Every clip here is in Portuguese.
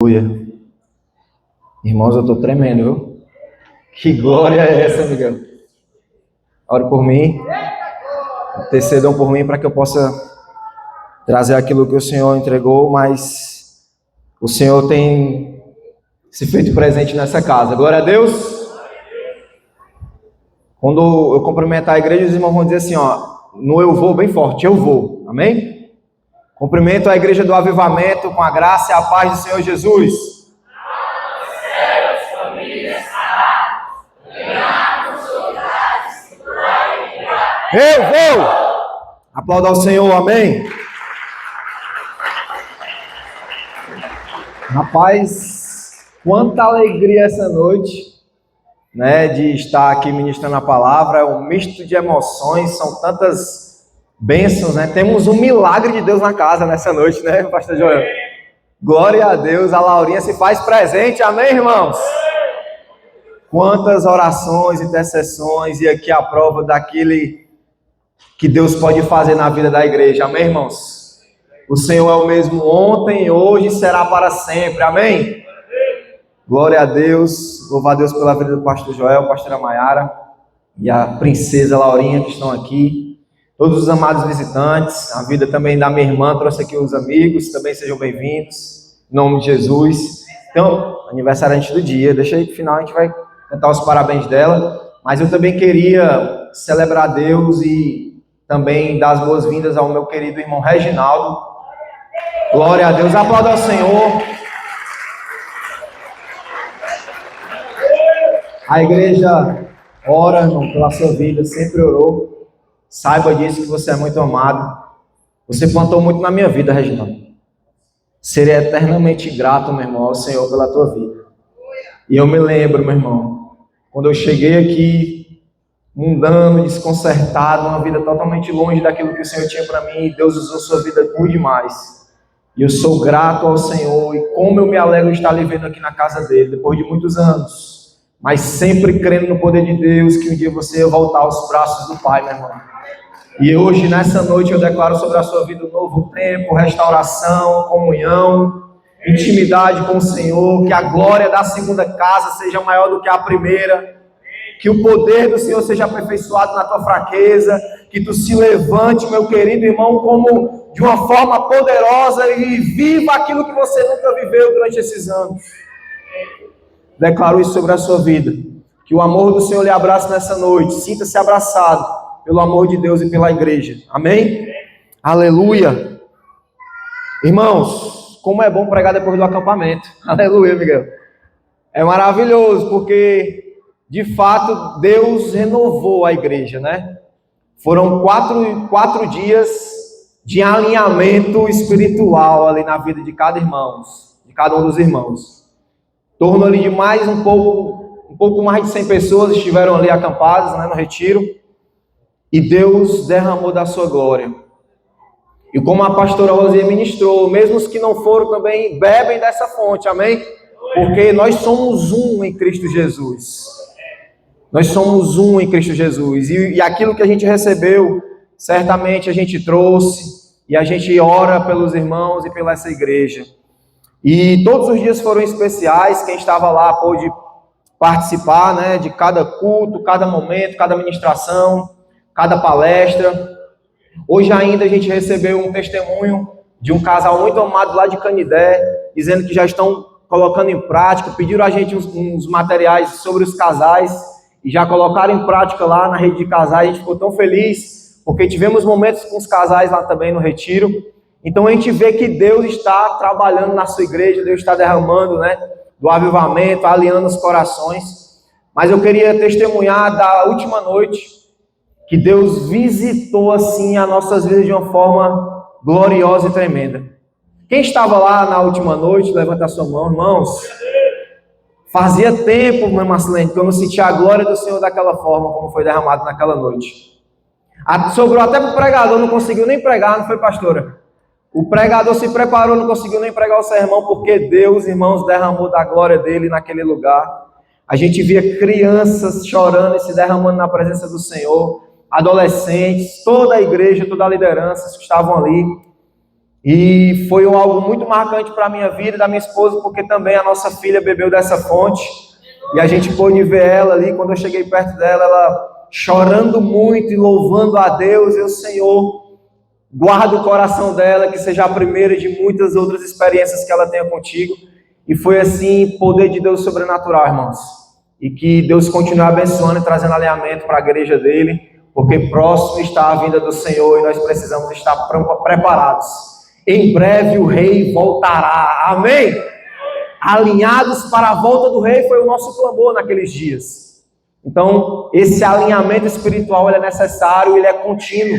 Aleluia. Irmãos, eu estou tremendo, viu? Que glória é essa, Miguel? Ore por mim, intercedam por mim para que eu possa trazer aquilo que o Senhor entregou, mas o Senhor tem se feito presente nessa casa. Glória a Deus. Quando eu cumprimentar a igreja, os irmãos vão dizer assim, no eu vou bem forte, eu vou. Amém? Cumprimento a igreja do Avivamento com a graça e a paz do Senhor Jesus. Eu vou! Aplauda ao Senhor, amém? Rapaz, quanta alegria essa noite, né, de estar aqui ministrando a palavra. É um misto de emoções, são tantas bênçãos, né? Temos um milagre de Deus na casa nessa noite, né, pastor Joel? Glória a Deus, a Laurinha se faz presente, amém, irmãos? Quantas orações, intercessões, e aqui a prova daquele que Deus pode fazer na vida da igreja, amém, irmãos? O Senhor é o mesmo ontem, hoje e será para sempre, amém? Glória a Deus, louva a Deus pela vida do pastor Joel, pastora Maiara e a princesa Laurinha que estão aqui, todos os amados visitantes, a vida também da minha irmã, trouxe aqui os amigos, também sejam bem-vindos, em nome de Jesus. Então, aniversariante do dia, deixa aí que no final a gente vai cantar os parabéns dela, mas eu também queria celebrar Deus e também dar as boas-vindas ao meu querido irmão Reginaldo. Glória a Deus, aplauda ao Senhor. A igreja ora, irmão, pela sua vida, sempre orou. Saiba disso, que você é muito amado. Você plantou muito na minha vida, Reginaldo. Serei eternamente grato, meu irmão, ao Senhor pela tua vida. E eu me lembro, meu irmão, quando eu cheguei aqui, mundano, desconcertado, uma vida totalmente longe daquilo que o Senhor tinha para mim, e Deus usou sua vida por demais. E eu sou grato ao Senhor, e como eu me alegro de estar lhe vendo aqui na casa dele, depois de muitos anos, mas sempre crendo no poder de Deus, que um dia você ia voltar aos braços do Pai, meu irmão. E hoje, nessa noite, eu declaro sobre a sua vida um novo tempo, restauração, comunhão, intimidade com o Senhor, que a glória da segunda casa seja maior do que a primeira, que o poder do Senhor seja aperfeiçoado na tua fraqueza, que tu se levante, meu querido irmão, como de uma forma poderosa e viva aquilo que você nunca viveu durante esses anos. Declaro isso sobre a sua vida, que o amor do Senhor lhe abrace nessa noite, sinta-se abraçado pelo amor de Deus e pela igreja, amém? Aleluia! Irmãos, como é bom pregar depois do acampamento, aleluia, Miguel. É maravilhoso, porque de fato, Deus renovou a igreja, né? Foram quatro dias de alinhamento espiritual ali na vida de cada irmão, de cada um dos irmãos. Em torno ali de mais um pouco mais de 100 pessoas estiveram ali acampadas, né, no retiro, e Deus derramou da sua glória. E como a pastora Rosinha ministrou, mesmo os que não foram também bebem dessa fonte, amém? Porque nós somos um em Cristo Jesus. Nós somos um em Cristo Jesus, e aquilo que a gente recebeu, certamente a gente trouxe, e a gente ora pelos irmãos e pela essa igreja. E todos os dias foram especiais, quem estava lá pôde participar, né, de cada culto, cada momento, cada ministração, cada palestra. Hoje ainda a gente recebeu um testemunho de um casal muito amado lá de Canidé, dizendo que já estão colocando em prática, pediram a gente uns materiais sobre os casais, e já colocaram em prática lá na rede de casais. A gente ficou tão feliz, porque tivemos momentos com os casais lá também no retiro. Então a gente vê que Deus está trabalhando na sua igreja, Deus está derramando, né, do avivamento, alinhando os corações. Mas eu queria testemunhar da última noite, que Deus visitou assim as nossas vidas de uma forma gloriosa e tremenda. Quem estava lá na última noite, levanta a sua mão, irmãos. Fazia tempo, meu Marcelene, que eu não sentia a glória do Senhor daquela forma, como foi derramado naquela noite. Sobrou até para o pregador, não conseguiu nem pregar, não foi, pastora? O pregador se preparou, não conseguiu nem pregar o sermão, porque Deus, irmãos, derramou da glória dele naquele lugar. A gente via crianças chorando e se derramando na presença do Senhor, adolescentes, toda a igreja, toda a liderança que estavam ali. E foi algo muito marcante para a minha vida e da minha esposa, porque também a nossa filha bebeu dessa fonte. E a gente pôde ver ela ali, quando eu cheguei perto dela, ela chorando muito e louvando a Deus. E o Senhor, guarda o coração dela, que seja a primeira de muitas outras experiências que ela tenha contigo. E foi assim, poder de Deus sobrenatural, irmãos. E que Deus continue abençoando e trazendo alinhamento para a igreja dele, porque próximo está a vinda do Senhor e nós precisamos estar preparados. Em breve o rei voltará. Amém? Alinhados para a volta do rei foi o nosso clamor naqueles dias. Então, esse alinhamento espiritual ele é necessário, ele é contínuo.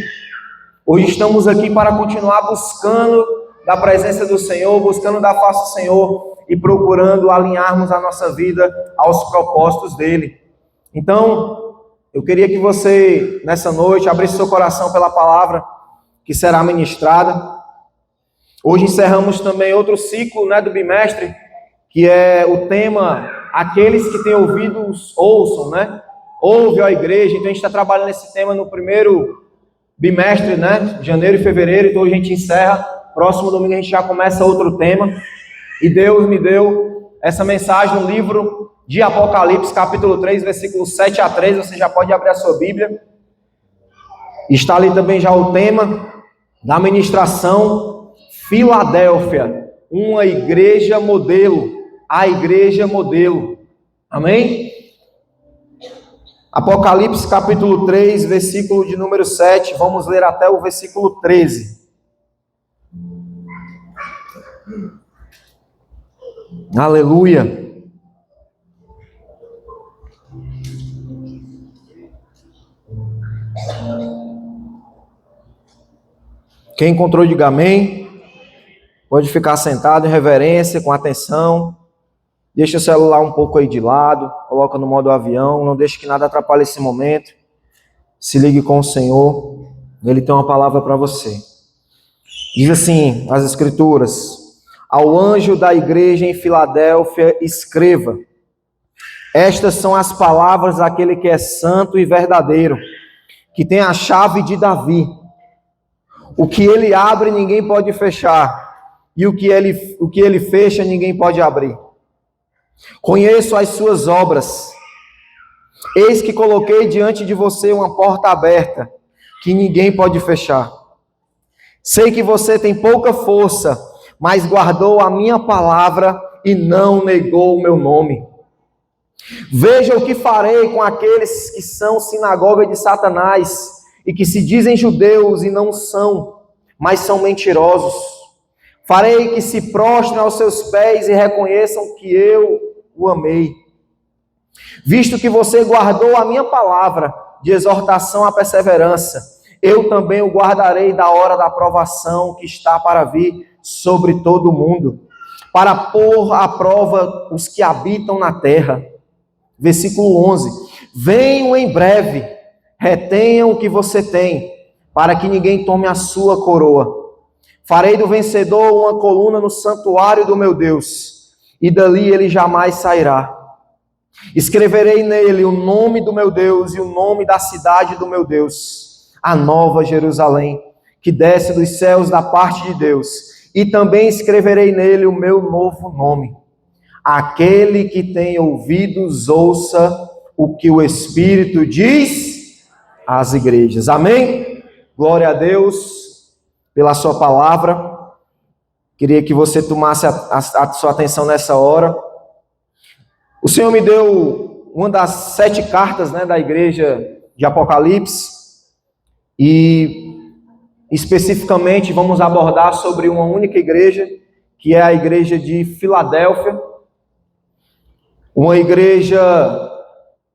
Hoje estamos aqui para continuar buscando da presença do Senhor, buscando da face do Senhor e procurando alinharmos a nossa vida aos propósitos dele. Então, eu queria que você, nessa noite, abrisse seu coração pela palavra que será ministrada. Hoje encerramos também outro ciclo, do bimestre, que é o tema, aqueles que têm ouvidos, ouçam, Ouve, ó igreja. Então a gente está trabalhando esse tema no primeiro bimestre, janeiro e fevereiro, então hoje a gente encerra, próximo domingo a gente já começa outro tema, e Deus me deu essa mensagem no livro de Apocalipse, capítulo 3, versículos 7 a 13, você já pode abrir a sua Bíblia, está ali também já o tema da ministração, Filadélfia, uma igreja modelo, a igreja modelo, amém? Apocalipse capítulo 3, versículo de número 7, vamos ler até o versículo 13. Aleluia. Quem encontrou, diga amém. Pode ficar sentado em reverência, com atenção. Deixa o celular um pouco aí de lado, coloca no modo avião, não deixe que nada atrapalhe esse momento. Se ligue com o Senhor, Ele tem uma palavra para você. Diz assim, as Escrituras: ao anjo da igreja em Filadélfia, escreva: estas são as palavras daquele que é santo e verdadeiro, que tem a chave de Davi. O que ele abre, ninguém pode fechar, e o que ele fecha, ninguém pode abrir. Conheço as suas obras. Eis que coloquei diante de você uma porta aberta, que ninguém pode fechar. Sei que você tem pouca força, mas guardou a minha palavra e não negou o meu nome. Veja o que farei com aqueles que são sinagoga de Satanás e que se dizem judeus e não são, mas são mentirosos. Farei que se prostrem aos seus pés e reconheçam que eu o amei. Visto que você guardou a minha palavra de exortação à perseverança, eu também o guardarei da hora da provação que está para vir sobre todo o mundo, para pôr à prova os que habitam na terra. Versículo 11. Venham em breve, retenham o que você tem, para que ninguém tome a sua coroa. Farei do vencedor uma coluna no santuário do meu Deus, e dali ele jamais sairá. Escreverei nele o nome do meu Deus e o nome da cidade do meu Deus, a nova Jerusalém, que desce dos céus da parte de Deus, e também escreverei nele o meu novo nome. Aquele que tem ouvidos, ouça o que o Espírito diz às igrejas. Amém? Glória a Deus pela sua palavra. Queria que você tomasse a sua atenção nessa hora. O Senhor me deu uma das 7 cartas, da igreja de Apocalipse, e especificamente vamos abordar sobre uma única igreja, que é a igreja de Filadélfia, uma igreja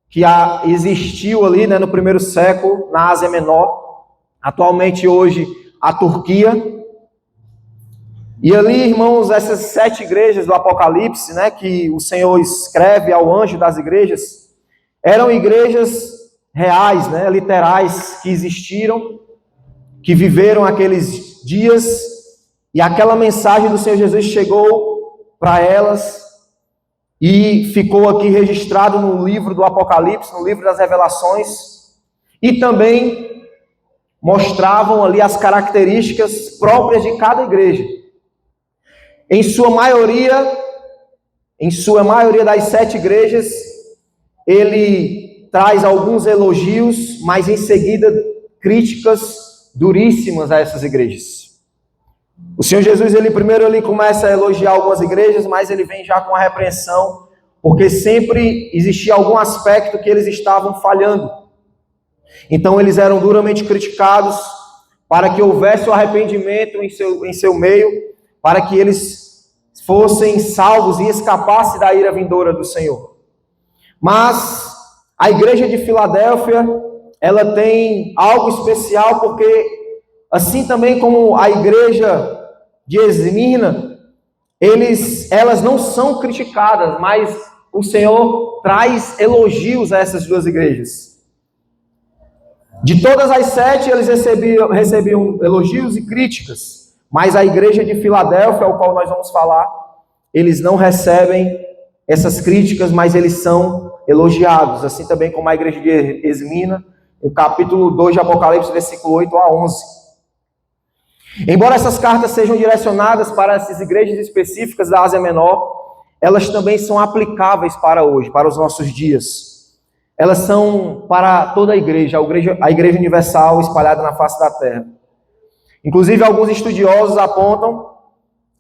que existiu ali, no primeiro século, na Ásia Menor, atualmente hoje a Turquia. E ali, irmãos, essas 7 igrejas do Apocalipse, que o Senhor escreve ao anjo das igrejas, eram igrejas reais, literais, que existiram, que viveram aqueles dias, e aquela mensagem do Senhor Jesus chegou para elas, e ficou aqui registrado no livro do Apocalipse, no livro das Revelações, e também mostravam ali as características próprias de cada igreja. Em sua maioria das 7 igrejas, ele traz alguns elogios, mas em seguida críticas duríssimas a essas igrejas. O Senhor Jesus, primeiro começa a elogiar algumas igrejas, mas ele vem já com a repreensão, porque sempre existia algum aspecto que eles estavam falhando. Então eles eram duramente criticados para que houvesse o arrependimento em seu meio, para que eles fossem salvos e escapassem da ira vindoura do Senhor. Mas a igreja de Filadélfia, ela tem algo especial, porque assim também como a igreja de Esmirna, elas não são criticadas, mas o Senhor traz elogios a essas duas igrejas. De todas as 7, eles recebiam elogios e críticas, mas a igreja de Filadélfia, ao qual nós vamos falar, eles não recebem essas críticas, mas eles são elogiados, assim também como a igreja de Esmirna, no capítulo 2 de Apocalipse, versículo 8 a 11. Embora essas cartas sejam direcionadas para essas igrejas específicas da Ásia Menor, elas também são aplicáveis para hoje, para os nossos dias. Elas são para toda a igreja universal espalhada na face da terra. Inclusive, alguns estudiosos apontam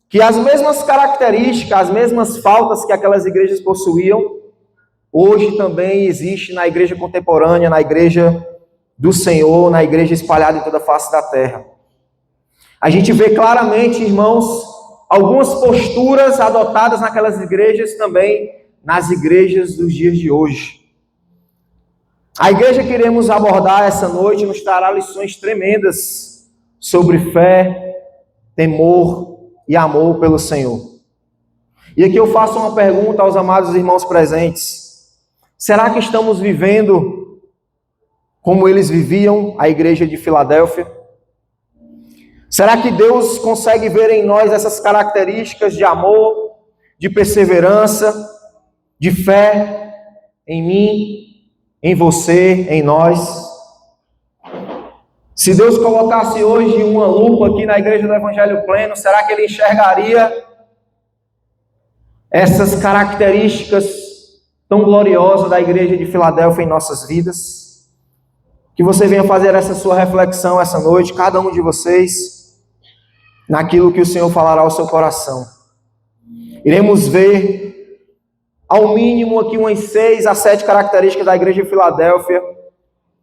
que as mesmas características, as mesmas faltas que aquelas igrejas possuíam, hoje também existe na igreja contemporânea, na igreja do Senhor, na igreja espalhada em toda a face da terra. A gente vê claramente, irmãos, algumas posturas adotadas naquelas igrejas também nas igrejas dos dias de hoje. A igreja que iremos abordar essa noite nos trará lições tremendas sobre fé, temor e amor pelo Senhor. E aqui eu faço uma pergunta aos amados irmãos presentes. Será que estamos vivendo como eles viviam, a igreja de Filadélfia? Será que Deus consegue ver em nós essas características de amor, de perseverança, de fé em mim, em você, em nós? Se Deus colocasse hoje uma lupa aqui na igreja do Evangelho Pleno, será que Ele enxergaria essas características tão gloriosas da igreja de Filadélfia em nossas vidas? Que você venha fazer essa sua reflexão essa noite, cada um de vocês, naquilo que o Senhor falará ao seu coração. Iremos ver, ao mínimo aqui, umas 6 a 7 características da igreja de Filadélfia,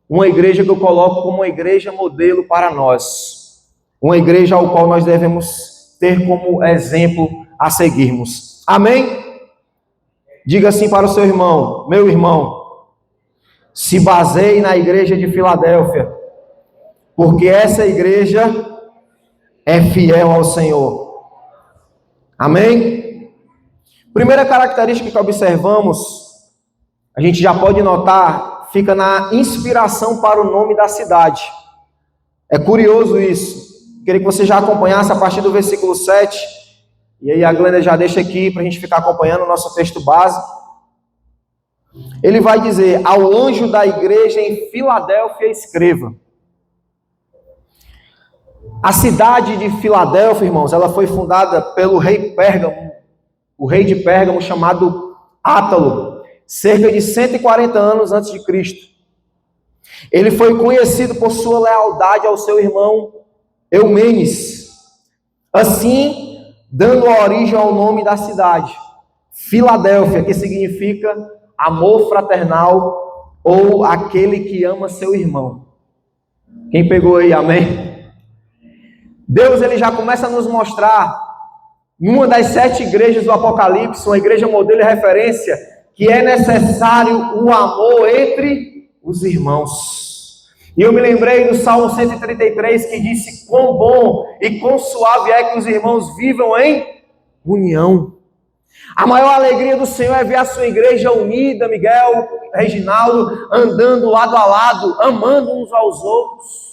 uma igreja que eu coloco como uma igreja modelo para nós, uma igreja ao qual nós devemos ter como exemplo a seguirmos. Amém? Diga assim para o seu irmão: meu irmão, se baseie na igreja de Filadélfia, porque essa igreja é fiel ao Senhor. Amém? Primeira característica que observamos, a gente já pode notar, fica na inspiração para o nome da cidade. É curioso isso. Queria que você já acompanhasse a partir do versículo 7. E aí a Glenda já deixa aqui para a gente ficar acompanhando o nosso texto base. Ele vai dizer: ao anjo da igreja em Filadélfia escreva. A cidade de Filadélfia, irmãos, ela foi fundada pelo rei Pérgamo, o rei de Pérgamo chamado Átalo, cerca de 140 anos antes de Cristo. Ele foi conhecido por sua lealdade ao seu irmão Eumenes, assim dando origem ao nome da cidade, Filadélfia, que significa amor fraternal ou aquele que ama seu irmão. Quem pegou aí, amém? Deus, ele já começa a nos mostrar, em uma das 7 igrejas do Apocalipse, uma igreja modelo e referência, que é necessário o amor entre os irmãos. E eu me lembrei do Salmo 133, que disse: quão bom e quão suave é que os irmãos vivam em união. A maior alegria do Senhor é ver a sua igreja unida, Miguel, Reginaldo, andando lado a lado, amando uns aos outros.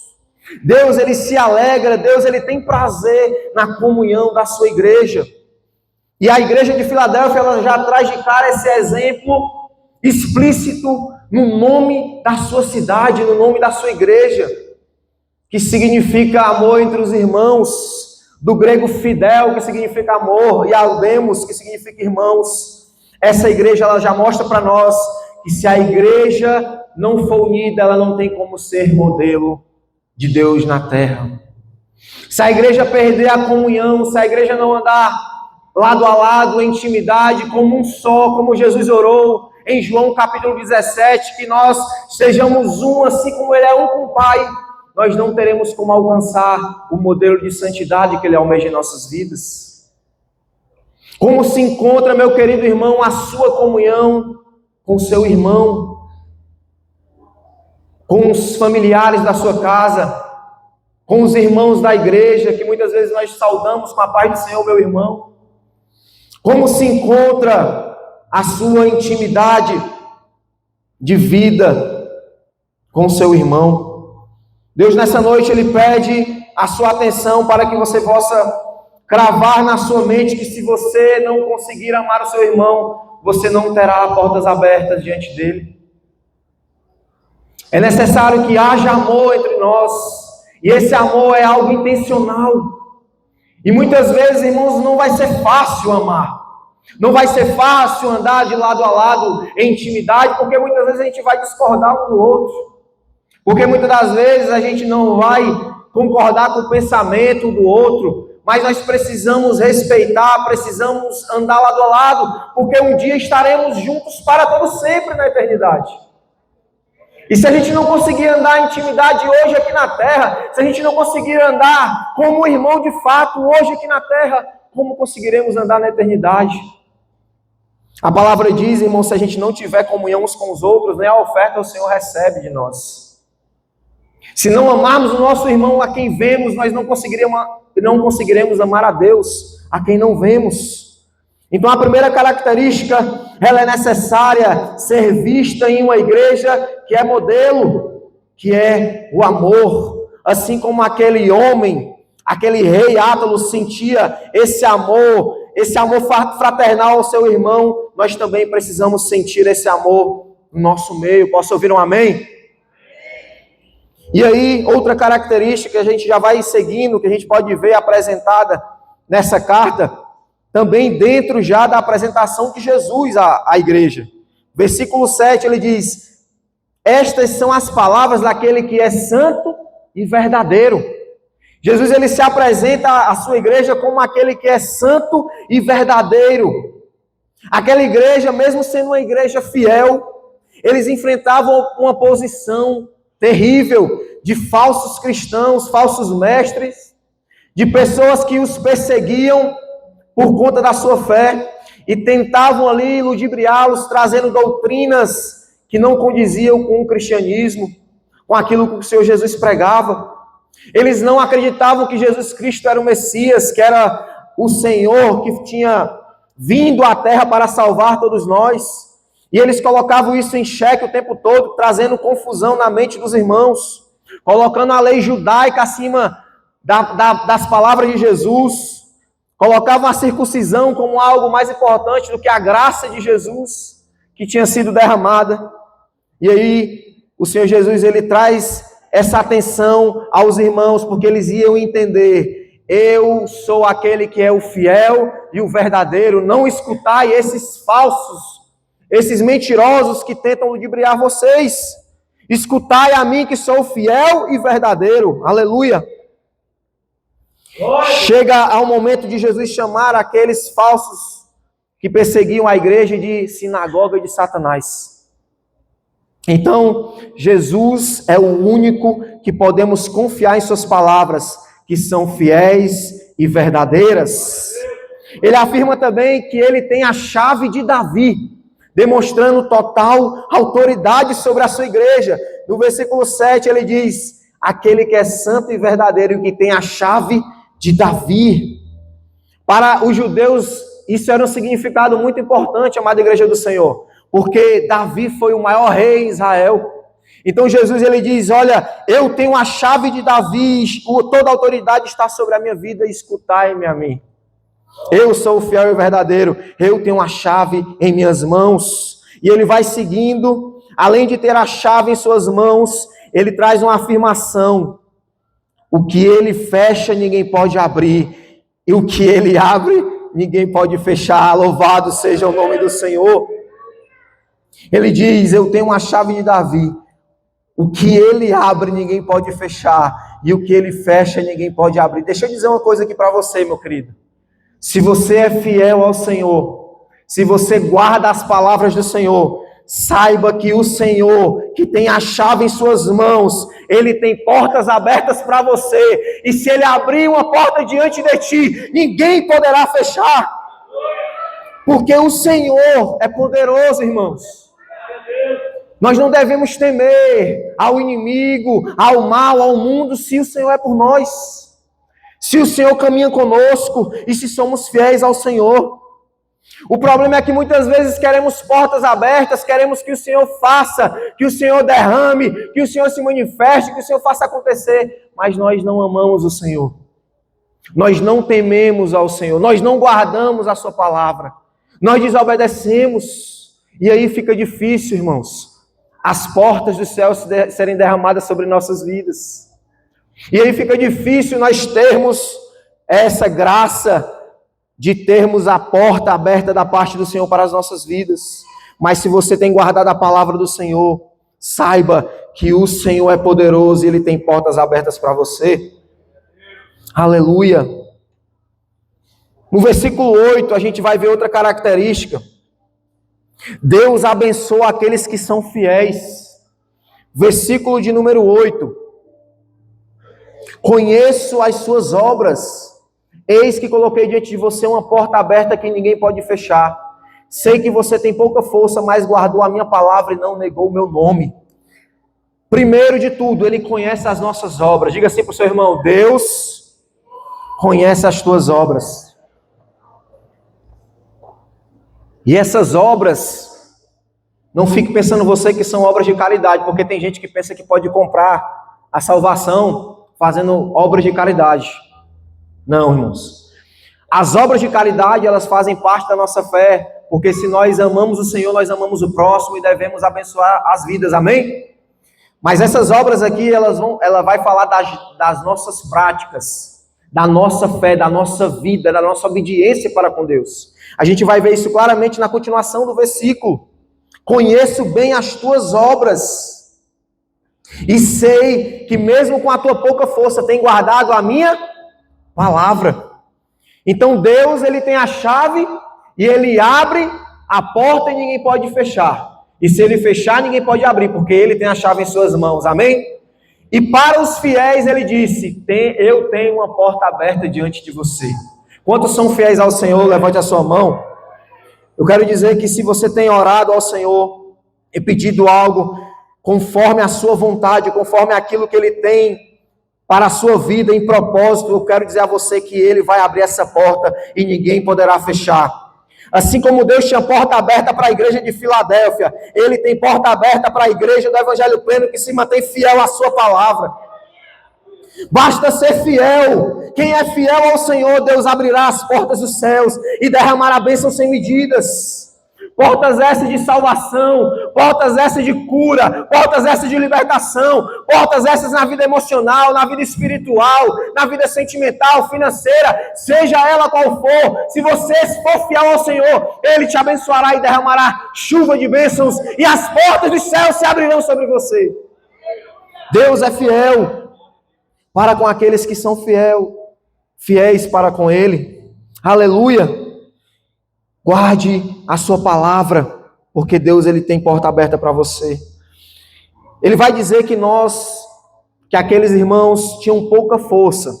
Deus, ele se alegra, Deus, ele tem prazer na comunhão da sua igreja. E a igreja de Filadélfia, ela já traz de cara esse exemplo explícito no nome da sua cidade, no nome da sua igreja. que significa amor entre os irmãos, do grego fidel, que significa amor, e aldemos, que significa irmãos. Essa igreja ela já mostra para nós que se a igreja não for unida, ela não tem como ser modelo de Deus na terra. Se a igreja perder a comunhão, se a igreja não andar lado a lado, em intimidade, como um só, como Jesus orou em João capítulo 17, que nós sejamos um, assim como Ele é um com o Pai, nós não teremos como alcançar o modelo de santidade que Ele almeja em nossas vidas. Como se encontra, meu querido irmão, a sua comunhão com o seu irmão, com os familiares da sua casa, com os irmãos da igreja, que muitas vezes nós saudamos com a paz do Senhor, meu irmão? Como se encontra a sua intimidade de vida com o seu irmão? Deus, nessa noite, Ele pede a sua atenção para que você possa cravar na sua mente que se você não conseguir amar o seu irmão, você não terá portas abertas diante dele. É necessário que haja amor entre nós, e esse amor é algo intencional. E muitas vezes, irmãos, não vai ser fácil amar. Não vai ser fácil andar de lado a lado em intimidade, porque muitas vezes a gente vai discordar um do outro. Porque muitas das vezes a gente não vai concordar com o pensamento do outro, mas nós precisamos respeitar, precisamos andar lado a lado, porque um dia estaremos juntos para todo sempre na eternidade. E se a gente não conseguir andar em intimidade hoje aqui na terra, se a gente não conseguir andar como irmão de fato hoje aqui na terra, como conseguiremos andar na eternidade? A palavra diz, irmão, se a gente não tiver comunhão uns com os outros, nem a oferta o Senhor recebe de nós. Se não amarmos o nosso irmão a quem vemos, nós não conseguiremos amar a Deus a quem não vemos. Então a primeira característica, ela é necessária ser vista em uma igreja que é modelo, que é o amor. Assim como aquele homem, aquele rei Átalo sentia esse amor fraternal ao seu irmão, nós também precisamos sentir esse amor no nosso meio. Posso ouvir um amém? E aí, outra característica que a gente já vai seguindo, que a gente pode ver apresentada nessa carta, também dentro já da apresentação de Jesus à igreja. Versículo 7, ele diz: estas são as palavras daquele que é santo e verdadeiro. Jesus, ele se apresenta à sua igreja como aquele que é santo e verdadeiro. Aquela igreja, mesmo sendo uma igreja fiel, eles enfrentavam uma oposição terrível de falsos cristãos, falsos mestres, de pessoas que os perseguiam por conta da sua fé e tentavam ali ludibriá-los, trazendo doutrinas que não condiziam com o cristianismo, com aquilo que o Senhor Jesus pregava. Eles não acreditavam que Jesus Cristo era o Messias, que era o Senhor que tinha vindo à terra para salvar todos nós. E eles colocavam isso em xeque o tempo todo, trazendo confusão na mente dos irmãos, colocando a lei judaica acima das palavras de Jesus, colocavam a circuncisão como algo mais importante do que a graça de Jesus que tinha sido derramada. E aí o Senhor Jesus, ele traz essa atenção aos irmãos, porque eles iam entender: eu sou aquele que é o fiel e o verdadeiro. Não escutai esses falsos, esses mentirosos que tentam ludibriar vocês. Escutai a mim que sou fiel e verdadeiro. Aleluia. Chega ao momento de Jesus chamar aqueles falsos que perseguiam a igreja de sinagoga de Satanás. Então, Jesus é o único que podemos confiar em suas palavras, que são fiéis e verdadeiras. Ele afirma também que ele tem a chave de Davi, demonstrando total autoridade sobre a sua igreja. No versículo 7 ele diz: aquele que é santo e verdadeiro e que tem a chave de Davi. Para os judeus, isso era um significado muito importante, amada igreja do Senhor, porque Davi foi o maior rei em Israel. Então Jesus, ele diz: olha, eu tenho a chave de Davi, toda a autoridade está sobre a minha vida, escutai-me a mim. Eu sou o fiel e o verdadeiro, eu tenho a chave em minhas mãos. E ele vai seguindo, além de ter a chave em suas mãos, ele traz uma afirmação: O que ele fecha, ninguém pode abrir. E o que ele abre, ninguém pode fechar. Louvado seja o nome do Senhor. Ele diz, eu tenho uma chave de Davi. O que ele abre, ninguém pode fechar. E o que ele fecha, ninguém pode abrir. Deixa eu dizer uma coisa aqui para você, meu querido. Se você é fiel ao Senhor, se você guarda as palavras do Senhor, saiba que o Senhor, que tem a chave em suas mãos, Ele tem portas abertas para você. E se Ele abrir uma porta diante de ti, ninguém poderá fechar. Porque o Senhor é poderoso, irmãos. Nós não devemos temer ao inimigo, ao mal, ao mundo, se o Senhor é por nós. Se o Senhor caminha conosco e se somos fiéis ao Senhor. O problema é que muitas vezes queremos portas abertas, queremos que o Senhor faça, que o Senhor derrame, que o Senhor se manifeste, que o Senhor faça acontecer, mas nós não amamos o Senhor. Nós não tememos ao Senhor, nós não guardamos a sua palavra, nós desobedecemos, e aí fica difícil, irmãos, as portas do céu serem derramadas sobre nossas vidas. E aí fica difícil nós termos essa graça de termos a porta aberta da parte do Senhor para as nossas vidas. Mas se você tem guardado a palavra do Senhor, saiba que o Senhor é poderoso e Ele tem portas abertas para você. Aleluia. No versículo 8, a gente vai ver outra característica. Deus abençoa aqueles que são fiéis. Versículo de número 8. Conheço as suas obras. Eis que coloquei diante de você uma porta aberta que ninguém pode fechar. Sei que você tem pouca força, mas guardou a minha palavra e não negou o meu nome. Primeiro de tudo, Ele conhece as nossas obras. Diga assim para o seu irmão, Deus conhece as tuas obras. E essas obras, não fique pensando você que são obras de caridade, porque tem gente que pensa que pode comprar a salvação fazendo obras de caridade. Não, irmãos. As obras de caridade, elas fazem parte da nossa fé, porque se nós amamos o Senhor, nós amamos o próximo e devemos abençoar as vidas, amém? Mas essas obras aqui, ela vai falar das nossas práticas, da nossa fé, da nossa vida, da nossa obediência para com Deus. A gente vai ver isso claramente na continuação do versículo. Conheço bem as tuas obras e sei que mesmo com a tua pouca força tem guardado a minha palavra. Então Deus, Ele tem a chave e Ele abre a porta e ninguém pode fechar. E se Ele fechar, ninguém pode abrir, porque Ele tem a chave em suas mãos, amém? E para os fiéis Ele disse, eu tenho uma porta aberta diante de você. Quantos são fiéis ao Senhor? Levante a sua mão. Eu quero dizer que se você tem orado ao Senhor e pedido algo conforme a sua vontade, conforme aquilo que Ele tem para a sua vida em propósito, eu quero dizer a você que Ele vai abrir essa porta e ninguém poderá fechar. Assim como Deus tinha porta aberta para a igreja de Filadélfia, Ele tem porta aberta para a igreja do Evangelho Pleno que se mantém fiel à sua palavra. Basta ser fiel. Quem é fiel ao Senhor, Deus abrirá as portas dos céus e derramará bênçãos sem medidas. Portas essas de salvação, portas essas de cura, portas essas de libertação, portas essas na vida emocional, na vida espiritual, na vida sentimental, financeira, seja ela qual for. Se você for fiel ao Senhor, Ele te abençoará e derramará chuva de bênçãos e as portas dos céus se abrirão sobre você. Deus é fiel para com aqueles que são fiéis para com Ele. Aleluia! Guarde a sua palavra, porque Deus, Ele tem porta aberta para você. Ele vai dizer que aqueles irmãos tinham pouca força,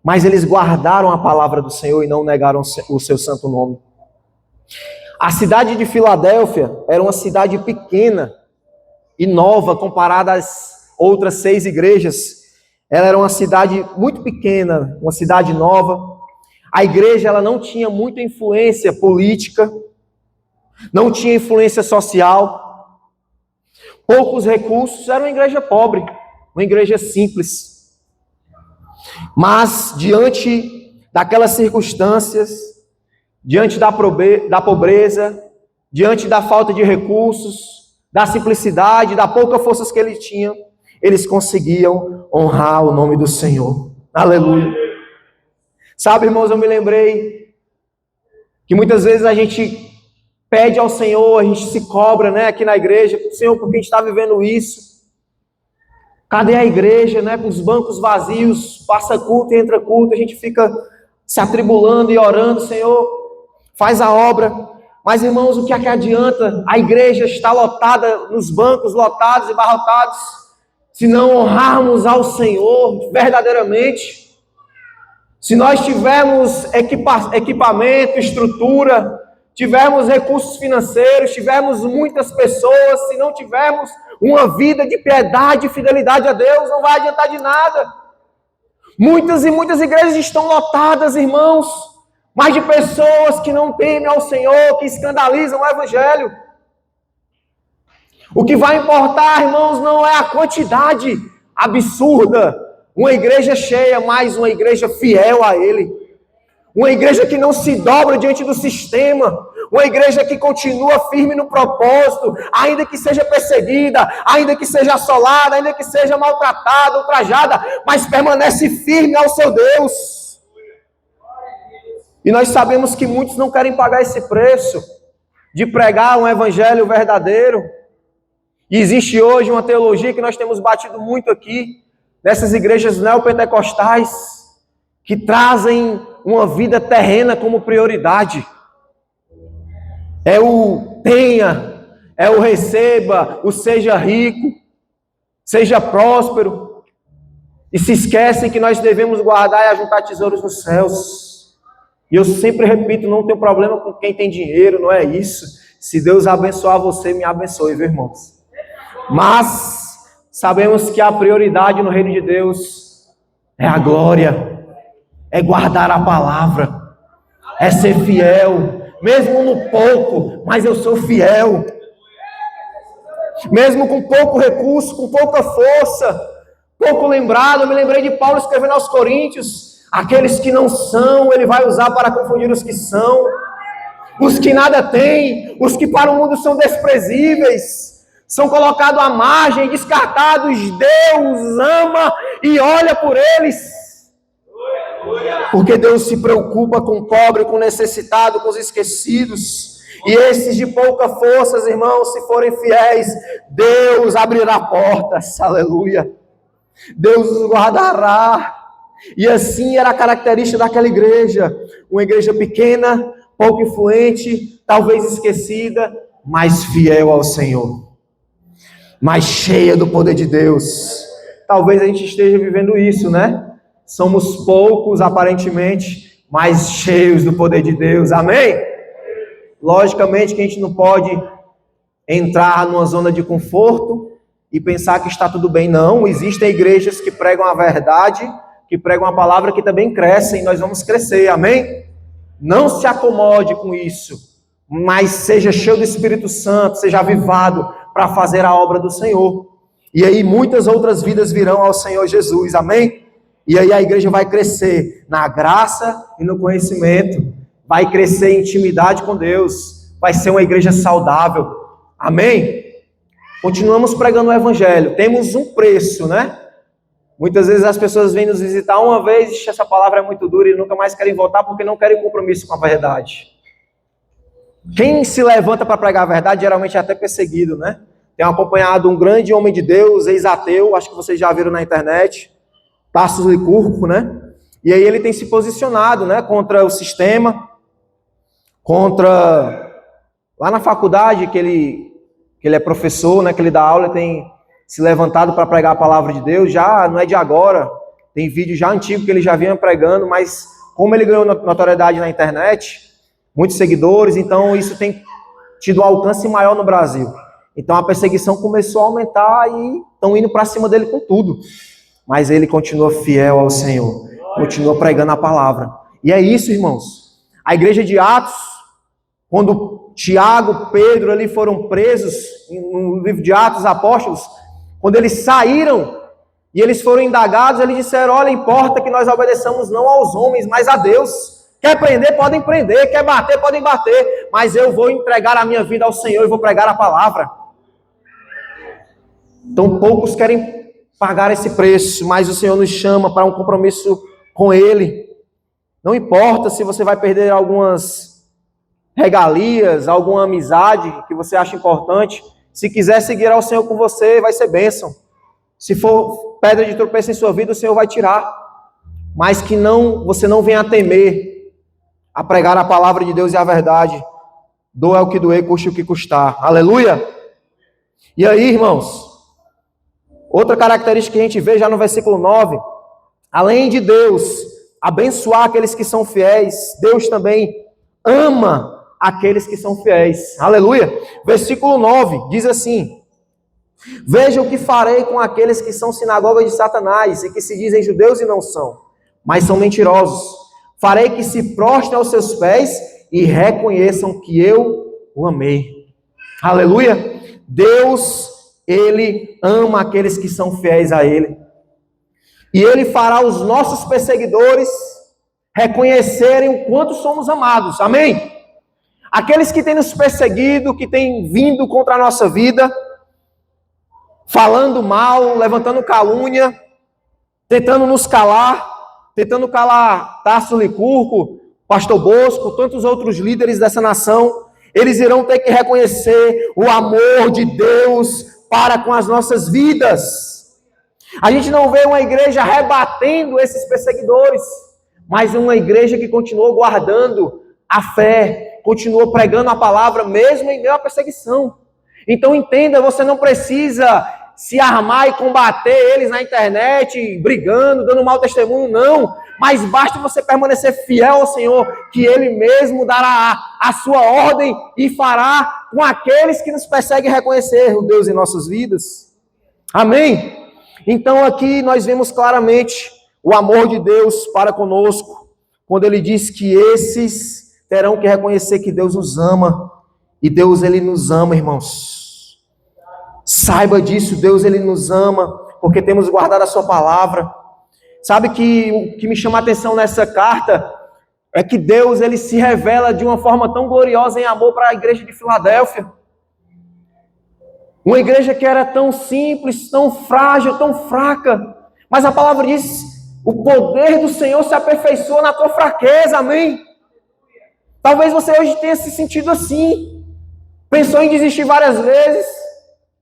mas eles guardaram a palavra do Senhor e não negaram o seu santo nome. A cidade de Filadélfia era uma cidade pequena e nova comparada às outras 6 igrejas. Ela era uma cidade muito pequena, uma cidade nova. A igreja ela não tinha muita influência política, não tinha influência social, poucos recursos, era uma igreja pobre, uma igreja simples. Mas diante daquelas circunstâncias, diante da pobreza, diante da falta de recursos, da simplicidade, da pouca força que eles tinham, eles conseguiam honrar o nome do Senhor. Aleluia. Sabe, irmãos, eu me lembrei que muitas vezes a gente pede ao Senhor, a gente se cobra, né, aqui na igreja, Senhor, porque a gente está vivendo isso. Cadê a igreja, né, com os bancos vazios, passa culto e entra culto, a gente fica se atribulando e orando, Senhor, faz a obra. Mas, irmãos, o que é que adianta a igreja estar lotada, nos bancos lotados e barrotados, se não honrarmos ao Senhor verdadeiramente? Se nós tivermos equipamento, estrutura, tivermos recursos financeiros, tivermos muitas pessoas, se não tivermos uma vida de piedade e fidelidade a Deus, não vai adiantar de nada. Muitas e muitas igrejas estão lotadas, irmãos, mas de pessoas que não temem ao Senhor, que escandalizam o Evangelho. O que vai importar, irmãos, não é a quantidade absurda, uma igreja cheia, mas uma igreja fiel a Ele. Uma igreja que não se dobra diante do sistema. Uma igreja que continua firme no propósito, ainda que seja perseguida, ainda que seja assolada, ainda que seja maltratada, ultrajada, mas permanece firme ao seu Deus. E nós sabemos que muitos não querem pagar esse preço de pregar um evangelho verdadeiro. E existe hoje uma teologia que nós temos batido muito aqui, nessas igrejas neopentecostais, que trazem uma vida terrena como prioridade. É o tenha, é o receba, o seja rico, seja próspero. E se esquecem que nós devemos guardar e ajuntar tesouros nos céus. E eu sempre repito, não tenho problema com quem tem dinheiro, não é isso. Se Deus abençoar você, me abençoe, viu, irmãos? Mas sabemos que a prioridade no reino de Deus é a glória, é guardar a palavra, é ser fiel. Mesmo no pouco, mas eu sou fiel. Mesmo com pouco recurso, com pouca força, pouco lembrado, eu me lembrei de Paulo escrevendo aos Coríntios, aqueles que não são, ele vai usar para confundir os que são, os que nada têm, os que para o mundo são desprezíveis, são colocados à margem, descartados, Deus ama e olha por eles. Porque Deus se preocupa com o pobre, com o necessitado, com os esquecidos. E esses de pouca força, irmãos, se forem fiéis, Deus abrirá portas, aleluia. Deus os guardará. E assim era a característica daquela igreja. Uma igreja pequena, pouco influente, talvez esquecida, mas fiel ao Senhor. Mas cheia do poder de Deus. Talvez a gente esteja vivendo isso, né? Somos poucos, aparentemente, mas cheios do poder de Deus. Amém? Logicamente que a gente não pode entrar numa zona de conforto e pensar que está tudo bem. Não, existem igrejas que pregam a verdade, que pregam a palavra, que também crescem. Nós vamos crescer. Amém? Não se acomode com isso, mas seja cheio do Espírito Santo, seja avivado para fazer a obra do Senhor. E aí muitas outras vidas virão ao Senhor Jesus. Amém? E aí a igreja vai crescer na graça e no conhecimento. Vai crescer em intimidade com Deus. Vai ser uma igreja saudável. Amém? Continuamos pregando o evangelho. Temos um preço, né? Muitas vezes as pessoas vêm nos visitar uma vez, essa palavra é muito dura e nunca mais querem voltar porque não querem compromisso com a verdade. Quem se levanta para pregar a verdade geralmente é até perseguido, né? Tenho acompanhado um grande homem de Deus, ex-ateu, acho que vocês já viram na internet, Tarsos Licurgo, né? E aí ele tem se posicionado, né, contra o sistema, contra... Lá na faculdade, que ele é professor, né, que ele dá aula, ele tem se levantado para pregar a palavra de Deus, já não é de agora, tem vídeo já antigo que ele já vinha pregando, mas como ele ganhou notoriedade na internet, muitos seguidores, então isso tem tido um alcance maior no Brasil. Então a perseguição começou a aumentar e estão indo para cima dele com tudo. Mas ele continua fiel ao Senhor, continua pregando a palavra. E é isso, irmãos. A igreja de Atos, quando Tiago, Pedro ali foram presos, no livro de Atos, Apóstolos, quando eles saíram e eles foram indagados, eles disseram, olha, importa que nós obedeçamos não aos homens, mas a Deus. Quer prender, podem prender, quer bater, podem bater, mas eu vou entregar a minha vida ao Senhor e vou pregar a palavra. Então poucos querem pagar esse preço, mas o Senhor nos chama para um compromisso com Ele. Não importa se você vai perder algumas regalias, alguma amizade que você acha importante. Se quiser seguir ao Senhor com você, vai ser bênção. Se for pedra de tropeço em sua vida, o Senhor vai tirar. Mas que você não venha a temer a pregar a palavra de Deus e a verdade. Doa o que doer, custe o que custar. Aleluia! E aí, irmãos, outra característica que a gente vê já no versículo 9, além de Deus abençoar aqueles que são fiéis, Deus também ama aqueles que são fiéis. Aleluia! Versículo 9 diz assim: veja o que farei com aqueles que são sinagoga de Satanás e que se dizem judeus e não são, mas são mentirosos. Farei que se prostrem aos seus pés e reconheçam que eu o amei. Aleluia! Deus, Ele ama aqueles que são fiéis a Ele. E Ele fará os nossos perseguidores reconhecerem o quanto somos amados. Amém? Aqueles que têm nos perseguido, que têm vindo contra a nossa vida, falando mal, levantando calúnia, tentando nos calar, tentando calar Tasso Licurgo, Pastor Bosco, tantos outros líderes dessa nação, eles irão ter que reconhecer o amor de Deus para com as nossas vidas. A gente não vê uma igreja rebatendo esses perseguidores, mas uma igreja que continuou guardando a fé, continuou pregando a palavra mesmo em meio à perseguição. Então entenda, você não precisa se armar e combater eles na internet, brigando, dando mau testemunho, não. Mas basta você permanecer fiel ao Senhor, que Ele mesmo dará a sua ordem e fará com aqueles que nos perseguem reconhecer o Deus em nossas vidas. Amém? Então aqui nós vemos claramente o amor de Deus para conosco, quando Ele diz que esses terão que reconhecer que Deus os ama, e Deus, Ele nos ama, irmãos. Saiba disso, Deus, Ele nos ama, porque temos guardado a sua palavra. Sabe que o que me chama a atenção nessa carta é que Deus, Ele se revela de uma forma tão gloriosa em amor para a igreja de Filadélfia. Uma igreja que era tão simples, tão frágil, tão fraca. Mas a palavra diz, o poder do Senhor se aperfeiçoa na tua fraqueza, amém? Talvez você hoje tenha se sentido assim. Pensou em desistir várias vezes.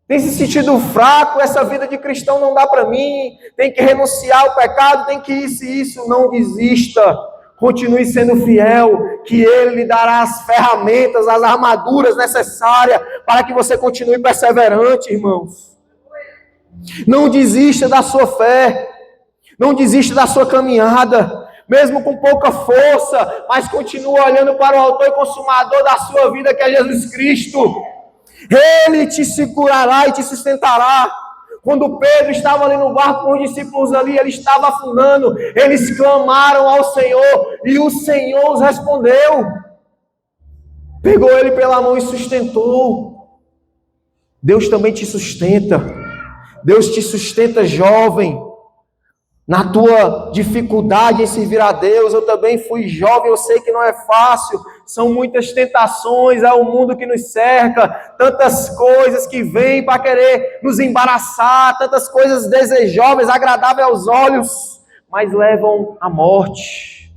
Tem se sentido fraco, essa vida de cristão não dá para mim, tem que renunciar ao pecado, tem que isso, não desista. Continue sendo fiel, que Ele lhe dará as ferramentas, as armaduras necessárias para que você continue perseverante, irmãos. Não desista da sua fé, não desista da sua caminhada, mesmo com pouca força, mas continue olhando para o autor e consumador da sua vida, que é Jesus Cristo. Ele te segurará e te sustentará. Quando Pedro estava ali no barco com os discípulos ali, ele estava afundando, eles clamaram ao Senhor e o Senhor os respondeu. Pegou ele pela mão e sustentou. Deus também te sustenta. Deus te sustenta, jovem. Na tua dificuldade em servir a Deus, eu também fui jovem, eu sei que não é fácil, são muitas tentações, é o mundo que nos cerca, tantas coisas que vêm para querer nos embaraçar, tantas coisas desejáveis, agradáveis aos olhos, mas levam à morte.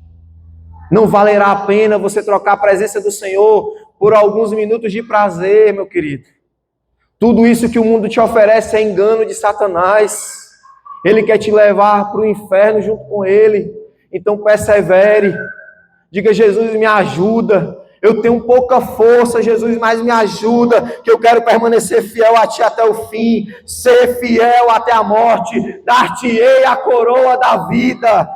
Não valerá a pena você trocar a presença do Senhor por alguns minutos de prazer, meu querido. Tudo isso que o mundo te oferece é engano de Satanás. Ele quer te levar para o inferno junto com Ele. Então persevere. Diga, Jesus, me ajuda. Eu tenho pouca força, Jesus, mas me ajuda, que eu quero permanecer fiel a Ti até o fim. Ser fiel até a morte. Dar-te-ei a coroa da vida.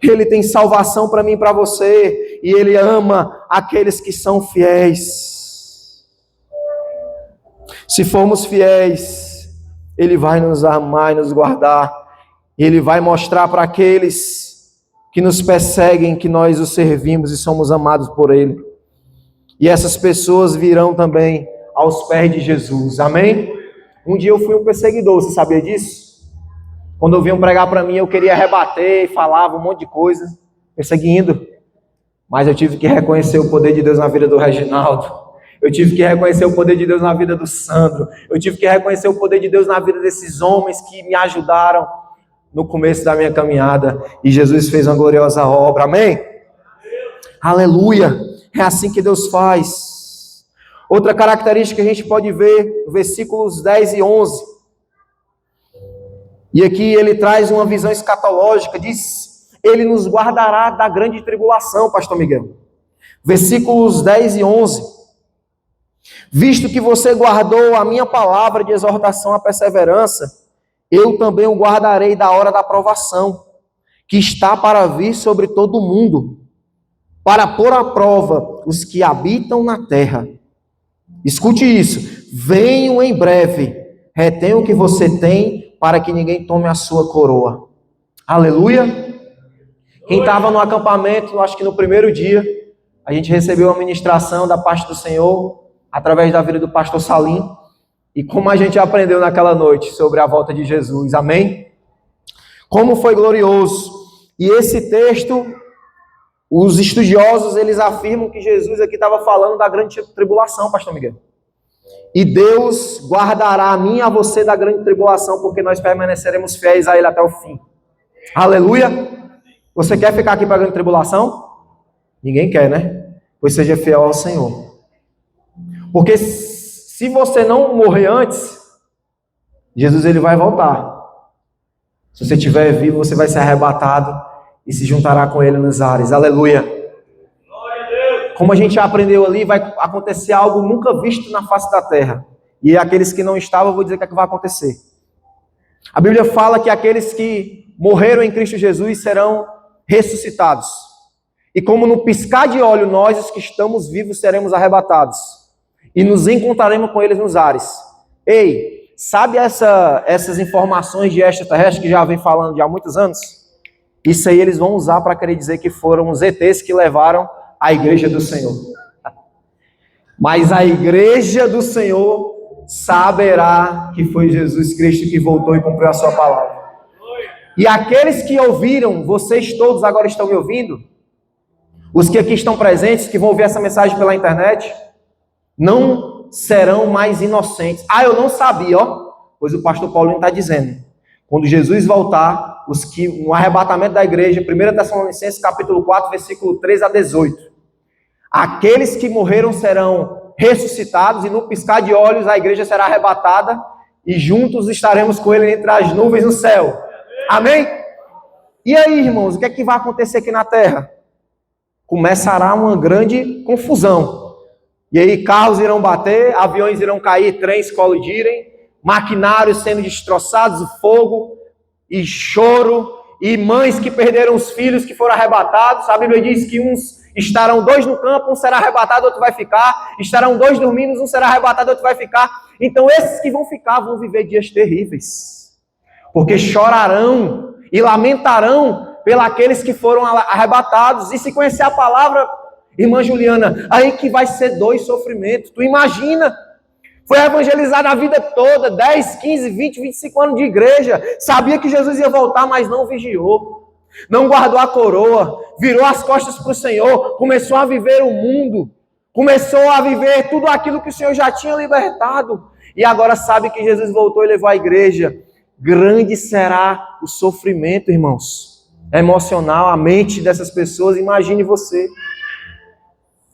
Ele tem salvação para mim e para você. E Ele ama aqueles que são fiéis. Se formos fiéis, Ele vai nos amar e nos guardar. Ele vai mostrar para aqueles que nos perseguem que nós o servimos e somos amados por Ele. E essas pessoas virão também aos pés de Jesus. Amém? Um dia eu fui um perseguidor, você sabia disso? Quando vinham pregar para mim, eu queria rebater, falava um monte de coisa, perseguindo. Mas eu tive que reconhecer o poder de Deus na vida do Reginaldo. Eu tive que reconhecer o poder de Deus na vida do Sandro. Eu tive que reconhecer o poder de Deus na vida desses homens que me ajudaram no começo da minha caminhada. E Jesus fez uma gloriosa obra. Amém? Aleluia! É assim que Deus faz. Outra característica que a gente pode ver, versículos 10 e 11. E aqui ele traz uma visão escatológica, diz: Ele nos guardará da grande tribulação, pastor Miguel. Versículos 10 e 11. Visto que você guardou a minha palavra de exortação à perseverança, eu também o guardarei da hora da provação, que está para vir sobre todo o mundo, para pôr à prova os que habitam na terra. Escute isso: venho em breve, retenha o que você tem, para que ninguém tome a sua coroa. Aleluia! Quem estava no acampamento, acho que no primeiro dia, a gente recebeu a ministração da parte do Senhor, através da vida do pastor Salim, e como a gente aprendeu naquela noite sobre a volta de Jesus, amém? Como foi glorioso! E esse texto, os estudiosos, eles afirmam que Jesus aqui estava falando da grande tribulação, pastor Miguel. E Deus guardará a mim e a você da grande tribulação, porque nós permaneceremos fiéis a Ele até o fim. Aleluia! Você quer ficar aqui para a grande tribulação? Ninguém quer, né? Pois seja fiel ao Senhor. Porque se você não morrer antes, Jesus ele vai voltar. Se você estiver vivo, você vai ser arrebatado e se juntará com Ele nos ares. Aleluia! Como a gente já aprendeu ali, vai acontecer algo nunca visto na face da terra. E aqueles que não estavam, eu vou dizer o que é que vai acontecer. A Bíblia fala que aqueles que morreram em Cristo Jesus serão ressuscitados. E como no piscar de olho, nós, os que estamos vivos, seremos arrebatados. E nos encontraremos com eles nos ares. Ei, sabe essas informações de extraterrestre que já vem falando de há muitos anos? Isso aí eles vão usar para querer dizer que foram os ETs que levaram a igreja do Senhor. Mas a igreja do Senhor saberá que foi Jesus Cristo que voltou e cumpriu a sua palavra. E aqueles que ouviram, vocês todos agora estão me ouvindo, os que aqui estão presentes, que vão ouvir essa mensagem pela internet, não serão mais inocentes. Ah, eu não sabia, ó. Pois o pastor Paulinho está dizendo. Quando Jesus voltar, os que no arrebatamento da igreja, 1 Tessalonicenses capítulo 4, versículo 3 a 18. Aqueles que morreram serão ressuscitados e no piscar de olhos a igreja será arrebatada e juntos estaremos com ele entre as nuvens no céu. Amém? E aí, irmãos, o que é que vai acontecer aqui na terra? Começará uma grande confusão. E aí carros irão bater, aviões irão cair, trens colidirem, maquinários sendo destroçados, fogo e choro, e mães que perderam os filhos que foram arrebatados. A Bíblia diz que uns estarão 2 no campo, um será arrebatado, outro vai ficar. Estarão 2 dormindo, um será arrebatado, outro vai ficar. Então esses que vão ficar vão viver dias terríveis. Porque chorarão e lamentarão pelos que foram arrebatados. E se conhecer a palavra, irmã Juliana, aí que vai ser 2 sofrimentos. Tu imagina? Foi evangelizado a vida toda, 10, 15, 20, 25 anos de igreja. Sabia que Jesus ia voltar, mas não vigiou. Não guardou a coroa. Virou as costas para o Senhor. Começou a viver o mundo. Começou a viver tudo aquilo que o Senhor já tinha libertado. E agora sabe que Jesus voltou e levou a igreja. Grande será o sofrimento, irmãos. Emocional, a mente dessas pessoas. Imagine você.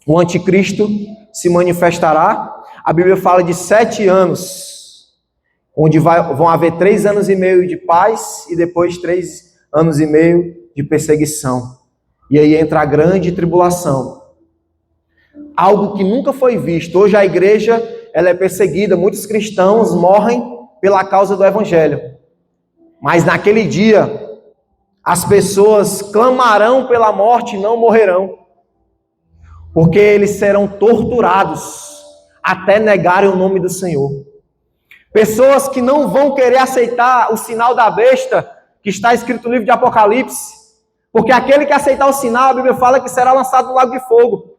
O anticristo se manifestará. A Bíblia fala de 7 anos, onde vão haver 3 anos e meio de paz e depois 3 anos e meio de perseguição. E aí entra a grande tribulação. Algo que nunca foi visto. Hoje a igreja ela é perseguida, muitos cristãos morrem pela causa do evangelho. Mas naquele dia, as pessoas clamarão pela morte e não morrerão. Porque eles serão torturados até negarem o nome do Senhor. Pessoas que não vão querer aceitar o sinal da besta, que está escrito no livro de Apocalipse, porque aquele que aceitar o sinal, a Bíblia fala que será lançado no lago de fogo.